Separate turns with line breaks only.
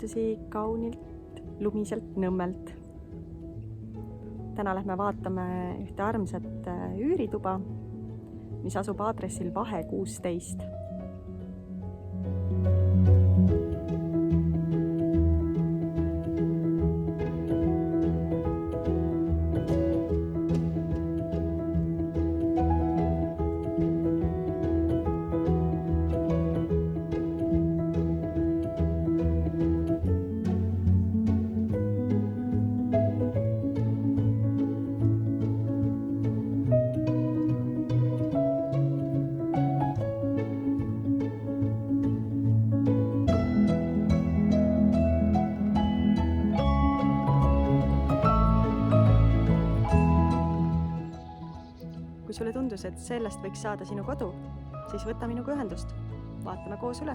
tervitusi kaunilt lumiselt Nõmmelt. Täna lähme vaatame ühte armsat üürituba, mis asub aadressil Vahe 16. Kui sulle tundus, et sellest võiks saada sinu kodu, siis võta minuga ühendust. Vaatame koos üle.